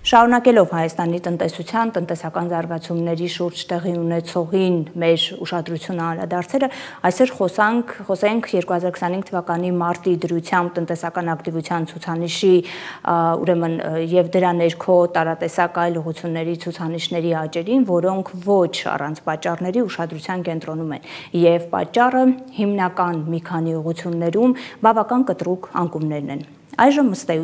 Շարունակելով Հայաստանի տնտեսության, տնտեսական զարգացումների շուրջ տեղի ունեցողին մեր ուշադրությունը անդրադարձելը, այսօր խոսենք 2025 թվականի մարտի դրությամբ տնտեսական ակտիվության ցուցանիշի, ուրեմն եւ դրա ներքո տարատեսակ այլ ուղղությունների ցուցանիշների աճերին, որոնք ոչ առանց պատճառների ուշադրության կենտրոնում են, եւ պատճառը հիմնական մի քանի ուղղություններում բավական կտրուկ անկումներն են։ Այժմ ըստ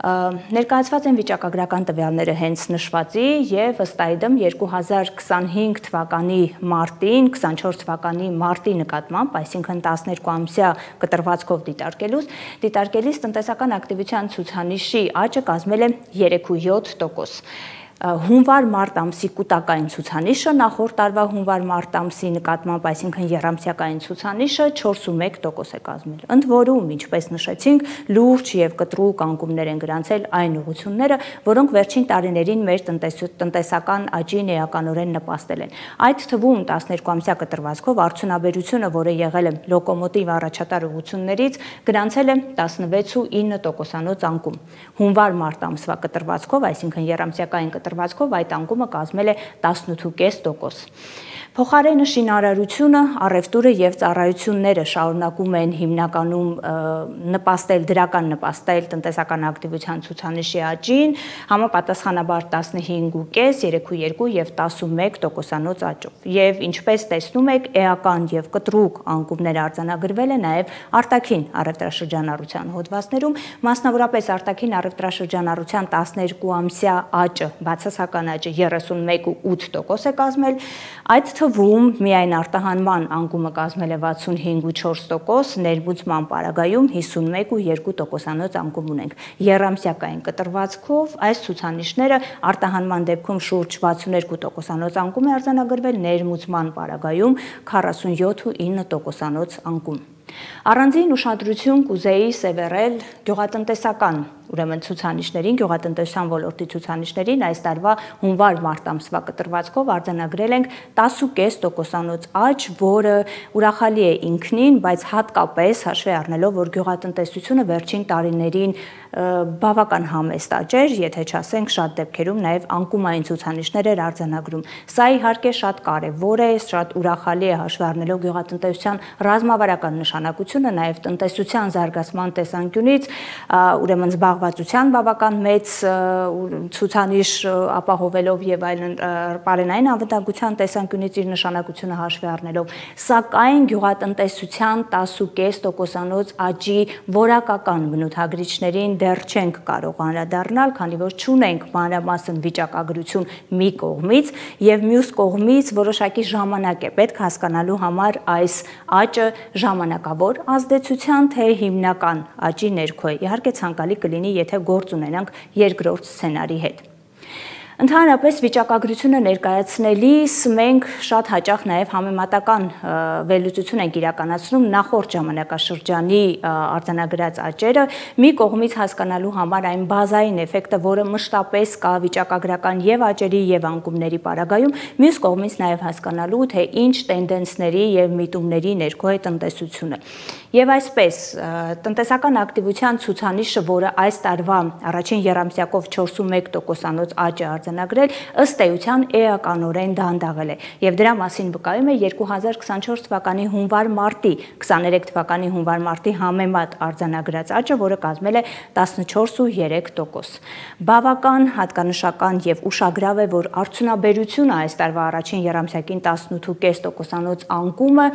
ներկայացված են վիճակագրական տվյալները հենց նշվածի եւ ըստ այդմ 2025 թվականի մարտին, 24 թվականի մարտի նկատմամբ, այսինքն 12 ամսյա կտրվածքով դիտարկելիս տնտեսական ակտիվության ցուցանիշի աճը կազմել է 3.7%։ Հունվար-մարտ ամսի կուտակային ցուցանիշը նախորդ տարվա հունվար-մարտ ամսի նկատմամբ, այսինքն եռամսյակային ցուցանիշը 4.1% է կազմել։ Ընդ որում, ինչպես նշեցինք, լուրջ եւ կտրուկ անկումներ են գրանցել այն ուղղությունները, որոնք վերջին տարիներին մեր տնտեսական աճին էականորեն նպաստել են։ Այդ թվում 12 ամսյա կտրվածքով արդյունաբերությունը, որը եղել է լոկոմոտիվ առաջատար ուղղություններից, գրանցել է 16.9% անկում։ Հունվար-մարտ ամսվա կտրվածքով, այսինքն եռամսյակային կտրվածքով այդ անկումը կազմել է 18.5%։ Փոխարենը շինարարությունը, առևտուրը եւ ծառայությունները շարունակում են հիմնականում դրական նպաստել տնտեսական ակտիվության ցուցանիշի աճին, համապատասխանաբար 15.5, 3.2 եւ 11% աճով։ Եվ ինչպես տեսնում եք, էական եւ կտրուկ անկումներ արձանագրվել է նաեւ արտաքին առևտրաշրջանառության հոդվածներում, մասնավորապես արտաքին առևտրաշրջանառության 12 ամսյա աճը, բացասական աճը 31.8% է կազմել, այդ թվում միայն արտահանման անկումը կազմել է 65.4%, ներմուծման պարագայում 51.2% անկում ունենք։ Եռամսյակային կտրվածքով այս ցուցանիշները արտահանման դեպքում շուրջ 62% անկում է արձանագրվել, ներմուծման պարագայում 47.9% անկում։ Առանձին ուշադրություն կուզեի սևեռել գյուղատնտեսական ցուցանիշներին, գյուղատնտեսության ոլորտի ցուցանիշներին, այս տարվա հունվար-մարտ ամսվա կտրվածքով արձանագրել ենք 10.5% աճ, որը ուրախալի է ինքնին, բայց հատկապես հաշվի առնելով, որ գյուղատնտեսությունը վերջին տարիներին բավական համեստ աճեր, եթե չասենք շատ դեպքերում նաև անկումային ցուցանիշներ էր արձանագրում։ Սա իհարկե շատ կարևոր է, շատ ուրախալի է հաշվի առնելով գյուղատնտեսության ռազմավարական նշանակությունը, նաև տնտեսության զարգացման տեսանկյունից, ուրեմն զբաղվածության բավական մեծ ցուցանիշ ապահովելով եւ այլն, պարենային անվտանգության տեսանկյունից իր նշանակությունը հաշվի առնելով, սակայն գյուղատնտեսության 10.5% աճի որակական բնութագրիչներին դեռ չենք կարող անդրադառնալ, քանի որ չունենք մանրամասն վիճակագրություն մի կողմից եւ մյուս կողմից որոշակի ժամանակ է պետք հասկանալու համար այս աճը ժամանակավոր ազդեցության թե հիմնական աճի ներքո է։ Իհարկե ցանկալի կլինի, եթե գործ ունենանք երկրորդ սցենարի հետ։ Ընդհանրապես վիճակագրությունը ներկայացնելիս մենք շատ հաճախ նաև համեմատական վերլուծություն ենք իրականացնում նախորդ ժամանակաշրջանի արձանագրած աճերը, մի կողմից հասկանալու համար այն բազային էֆեկտը, որը մշտապես կա վիճակագրական եւ աճերի եւ անկումների պարագայում, մյուս կողմից նաև հասկանալու, թե ինչ տենդենսների եւ միտումների ներքո է տնտեսությունը։ Եվ այսպես, տնտեսական ակտիվության ցուցանիշը, որը այս տարվա առաջին եռամսյակով 4.1% աճ է արձանագրել, ըստ էության էականորեն դանդաղել է, եւ դրա մասին վկայում է 2024 թվականի հունվար-մարտի, 23 թվականի հունվար-մարտի համեմատ արձանագրած աճը, որը կազմել է 14.3%։ Բավական հատկանշական եւ ուշագրավ է, որ արդյունաբերությունը այս տարվա առաջին եռամսյակին 18.5% անկումը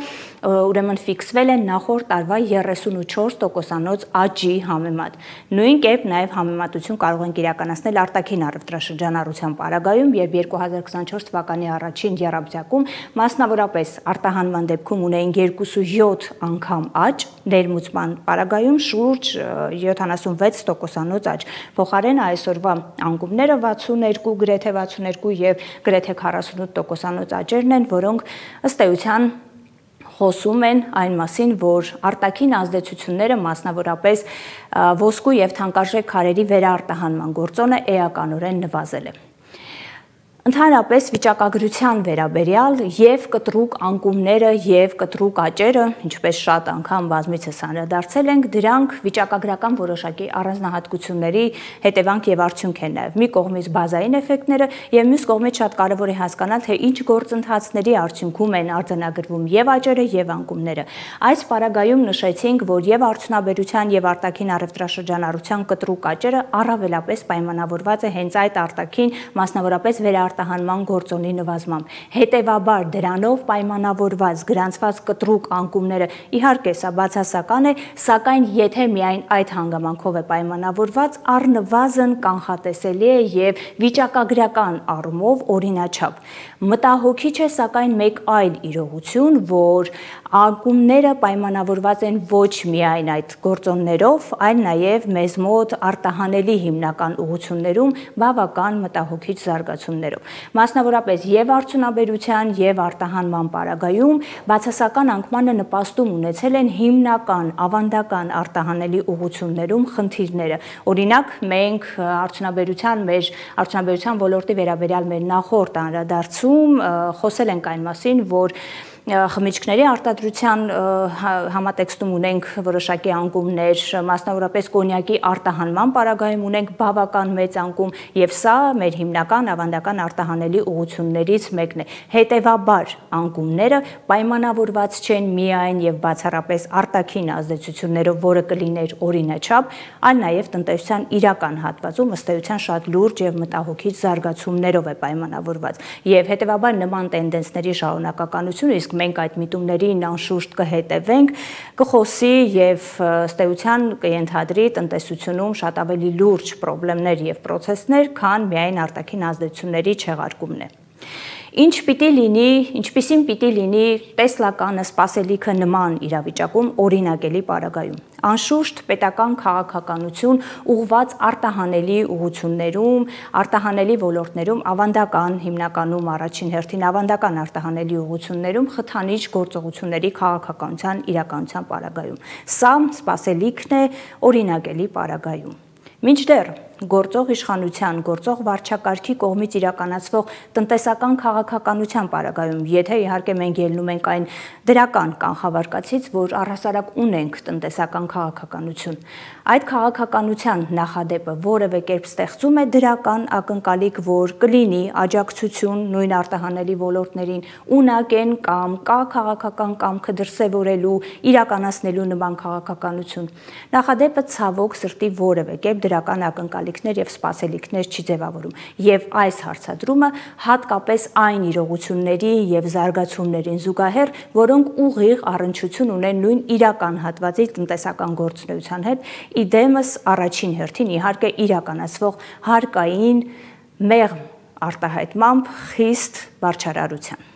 ուրեմն ֆիքսվել է նախորդ տարվա 34% աճի համեմատ։ Նույն կերպ նաև համեմատություն կարող ենք իրականացնել արտաքին առևտրաշրջանառության պարագայում, երբ 2024 թվականի առաջին եռամսյակում մասնավորապես արտահանման դեպքում ունեին 2.7 անգամ աճ, ներմուծման պարագայում շուրջ 76% աճ։ Փոխարենը այսօրվա անկումները 62, գրեթե 62 եւ գրեթե 48% աճերն են, որոնք ըստ էության խոսում են այն մասին, որ արտաքին ազդեցությունները մասնավորապես ոսկու եւ թանկարժեք քարերի վերարտահանման գործոնը էականորեն նվազել է։ Ընդհանրապես վիճակագրության վերաբերյալ եւ կտրուկ անկումները եւ կտրուկ աճերը, ինչպես շատ անգամ բազմիցս անդրադարձել ենք, դրանք վիճակագրական որոշակի առանձնահատկությունների հետևանք եւ արդյունք են նաեւ։ Մի կողմից բազային էֆեկտները եւ մյուս կողմից շատ կարեւոր է հասկանալ, թե ինչ գործընթացների արդյունքում են արձանագրվում եւ աճերը եւ անկումները։ Այս պարագայում նշեցինք, որ եւ արդյունաբերության եւ արտաքին առևտրաշրջանառության կտրուկ աճերը առավելապես պայմանավորված է հենց այդ արտաքին, մասնավորապես արտահանման գործոնի նվազմամբ։ Հետևաբար դրանով պայմանավորված գրանցված կտրուկ անկումները իհարկե սա բացասական է, սակայն եթե միայն այդ հանգամանքով է պայմանավորված, առնվազն կանխատեսելի է եւ վիճակագրական առումով օրինաչափ։ Մտահոգիչ է սակայն մեկ այլ իրողություն, որ անկումները պայմանավորված են ոչ միայն այդ գործոններով, այլ նաեւ մեզ մոտ արտահանելի հիմնական ուղղություններում բավական մտահոգիչ զարգացումներով։ Մասնավորապես եւ արդյունաբերության եւ արտահանման պարագայում բացասական անկմանը նպաստում ունեցել են հիմնական ավանդական արտահանելի ուղղություններում խնդիրները։ Օրինակ, մենք արդյունաբերության ոլորտի վերաբերյալ մեր նախորդ անդրադարձում խոսել ենք այն մասին, որ խմիչքների արտադրության համատեքստում ունենք որոշակի անկումներ, մասնավորապես կոնյակի արտահանման պարագայում ունենք բավական մեծ անկում եւ սա մեր հիմնական ավանդական արտահանելի ուղղություններից մեկն է։ Հետևաբար անկումները պայմանավորված չեն միայն եւ բացառապես արտաքին ազդեցություններով, որը կլիներ օրինաչափ, այլ նաեւ տնտեսության իրական հատվածում ըստ էության շատ լուրջ եւ մտահոգիչ զարգացումներով է պայմանավորված։ Եվ հետևաբար նման տենդենսների շարունակականությունը իսկ մենք այդ միտումներին անշուշտ կհետևենք, կխոսի եւ ըստ էության կենթադրի տնտեսությունում շատ ավելի լուրջ խնդիրներ եւ process-ներ, քան միայն արտաքին ազդեցությունների չեղարկումն է։ Ինչպիսին պիտի լինի տեսլականը, սպասելիքը նման իրավիճակում օրինակելի պարագայում։ Անշուշտ պետական քաղաքականություն ուղղված արտահանելի ուղղություններում, արտահանելի ոլորտներում ավանդական, հիմնականում առաջին հերթին ավանդական արտահանելի ուղղություններում խթանիչ գործողությունների քաղաքականության իրականության պարագայում։ Սա սպասելիքն է օրինակելի պարագայում։ Մինչդեռ գործող իշխանության, գործող վարչակարգի կողմից իրականացվող տնտեսական քաղաքականության պարագայում, եթե իհարկե մենք ելնում ենք այն դրական կանխավարկածից, որ առհասարակ ունենք տնտեսական քաղաքականություն, այդ քաղաքականության նախադեպը որևէ կերպ ստեղծում է դրական ակնկալիք, որ կլինի աջակցություն նույն արտահանելի ոլորտներին, ունակեն կամ կա քաղաքական կամքը դրսևորելու, իրականացնելու նման քաղաքականություն։ Նախադեպը ցավոք սրտի որևէ կերպ դրական ակնկալիքներ եւ սպասելիքներ չի ձևավորում եւ այս հարցադրումը հատկապես այն իրողությունների եւ զարգացումներին զուգահեռ, որոնք ուղիղ առնչություն ունեն նույն իրական հատվածի տնտեսական գործունեության հետ, իդեմս առաջին հերթին իհարկե իրականացվող հարկային մեղմ արտահայտմամբ խիստ վարչարարության։